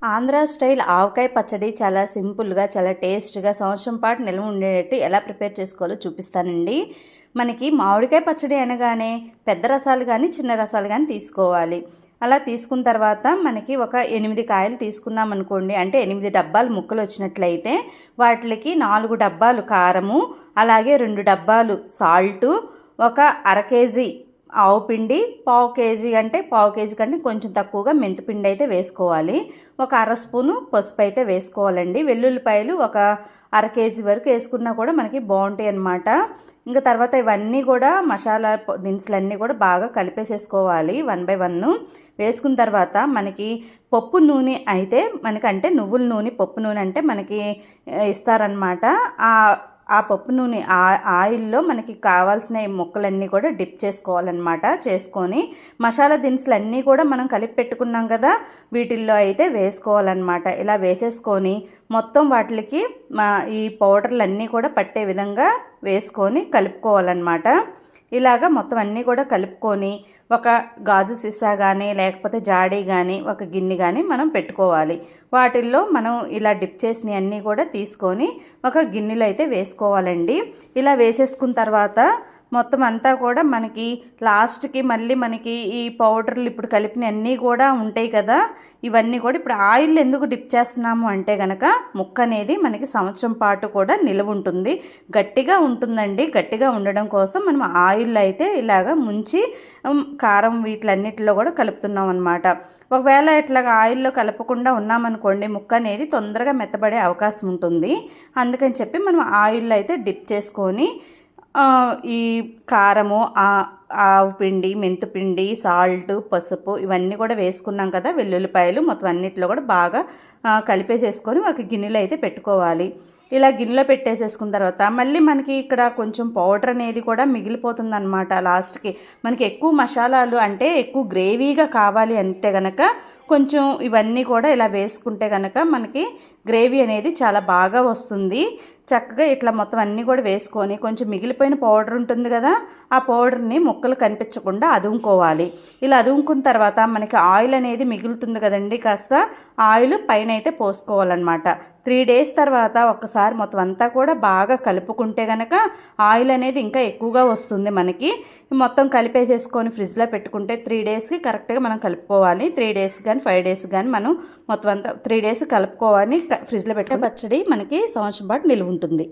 Andhra style ఆవకాయ పచ్చడి చాలా సింపుల్గా, చాలా టేస్ట్గా సంవత్సరం పాటు నిల్వ ఉండేటట్టు ఎలా ప్రిపేర్ చేసుకోవాలో చూపిస్తానండి. మనకి మామిడికాయ పచ్చడి అనగానే పెద్ద రసాలు కానీ చిన్న రసాలు కానీ తీసుకోవాలి. అలా తీసుకున్న తర్వాత మనకి ఒక 8 కాయలు తీసుకున్నాం అనుకోండి, అంటే 8 డబ్బాలు ముక్కలు వచ్చినట్లయితే వాటికి 4 డబ్బాలు కారము, అలాగే 2 డబ్బాలు సాల్టు, ఒక అర కేజీ ఆవు పిండి, పావు కేజీ అంటే పావు కేజీ కంటే కొంచెం తక్కువగా మెంతిపిండి అయితే వేసుకోవాలి. ఒక అర స్పూను పసుపు అయితే వేసుకోవాలండి. వెల్లుల్లిపాయలు ఒక అర కేజీ వరకు వేసుకున్నా కూడా మనకి బాగుంటాయి అన్నమాట. ఇంకా తర్వాత ఇవన్నీ కూడా మసాలా దినుసులన్నీ కూడా బాగా కలిపేసేసుకోవాలి 1 బై 1. వేసుకున్న తర్వాత మనకి పప్పు నూనె అయితే మనకంటే నువ్వుల నూనె, పప్పు నూనె అంటే మనకి ఇస్తారనమాట. ఆ పప్పు నూనె ఆయిల్లో మనకి కావాల్సిన ముక్కలన్నీ కూడా డిప్ చేసుకోవాలన్నమాట. చేసుకొని మసాలా దినుసులు అన్నీ కూడా మనం కలిపి పెట్టుకున్నాం కదా, వీటిల్లో అయితే వేసుకోవాలన్నమాట. ఇలా వేసేసుకొని మొత్తం వాటికి ఈ పౌడర్లు అన్నీ కూడా పట్టే విధంగా వేసుకొని కలుపుకోవాలన్నమాట. ఇలాగ మొత్తం అన్నీ కూడా కలుపుకొని ఒక గాజు సీసా కానీ లేకపోతే జాడీ కానీ ఒక గిన్నె కానీ మనం పెట్టుకోవాలి. వాటిల్లో మనం ఇలా డిప్ చేసినవి అన్నీ కూడా తీసుకొని ఒక గిన్నెలో అయితే వేసుకోవాలండి. ఇలా వేసేసుకున్న తర్వాత మొత్తం అంతా కూడా మనకి లాస్ట్కి మళ్ళీ మనకి ఈ పౌడర్లు ఇప్పుడు కలిపిన అన్నీ కూడా ఉంటాయి కదా, ఇవన్నీ కూడా ఇప్పుడు ఆయిల్ ఎందుకు డిప్ చేస్తున్నాము అంటే కనుక ముక్క అనేది మనకి సంవత్సరం పాటు కూడా నిలువ ఉంటుంది, గట్టిగా ఉంటుందండి. గట్టిగా ఉండడం కోసం మనం ఆయిల్ అయితే ఇలాగ ముంచి కారం వీటిలన్నిటిలో కూడా కలుపుతున్నాం అనమాట. ఒకవేళ ఇట్లాగ ఆయిల్లో కలపకుండా ఉన్నామనుకోండి, ముక్క అనేది తొందరగా మెత్తబడే అవకాశం ఉంటుంది. అందుకని చెప్పి మనం ఆయిల్లో అయితే డిప్ చేసుకొని ఈ కారము, ఆవు పిండి, మెంతిపిండి, సాల్ట్, పసుపు ఇవన్నీ కూడా వేసుకున్నాం కదా, వెల్లుల్లిపాయలు మొత్తం అన్నిటిలో కూడా బాగా కలిపేసేసుకొని ఒక గిన్నెలో అయితే పెట్టుకోవాలి. ఇలా గిన్నెలో పెట్టేసేసుకున్న తర్వాత మళ్ళీ మనకి ఇక్కడ కొంచెం పౌడర్ అనేది కూడా మిగిలిపోతుంది అనమాట. లాస్ట్కి మనకి ఎక్కువ మసాలాలు అంటే ఎక్కువ గ్రేవీగా కావాలి అంటే కనుక కొంచెం ఇవన్నీ కూడా ఇలా వేసుకుంటే కనుక మనకి గ్రేవీ అనేది చాలా బాగా వస్తుంది. చక్కగా ఇట్లా మొత్తం అన్నీ కూడా వేసుకొని కొంచెం మిగిలిపోయిన పౌడర్ ఉంటుంది కదా, ఆ పౌడర్ని ముక్కలు కనిపించకుండా అదుముకోవాలి. ఇలా అదుముకున్న తర్వాత మనకి ఆయిల్ అనేది మిగులుతుంది కదండి, కాస్త ఆయిల్ పైన అయితే పోసుకోవాలన్నమాట. 3 డేస్ తర్వాత ఒక్కసారి మొత్తం అంతా కూడా బాగా కలుపుకుంటే కనుక ఆయిల్ అనేది ఇంకా ఎక్కువగా వస్తుంది మనకి. మొత్తం కలిపేసేసుకొని ఫ్రిడ్జ్లో పెట్టుకుంటే 3 డేస్కి కరెక్ట్గా మనం కలుపుకోవాలి. 3 డేస్ కానీ 5 డేస్ కానీ మనం మొత్తం అంతా 3 డేస్ కలుపుకోవాలి. ఫ్రిడ్జ్లో పెట్టే పచ్చడి మనకి సంవత్సరం పాటు నిలువ ఉంటుంది.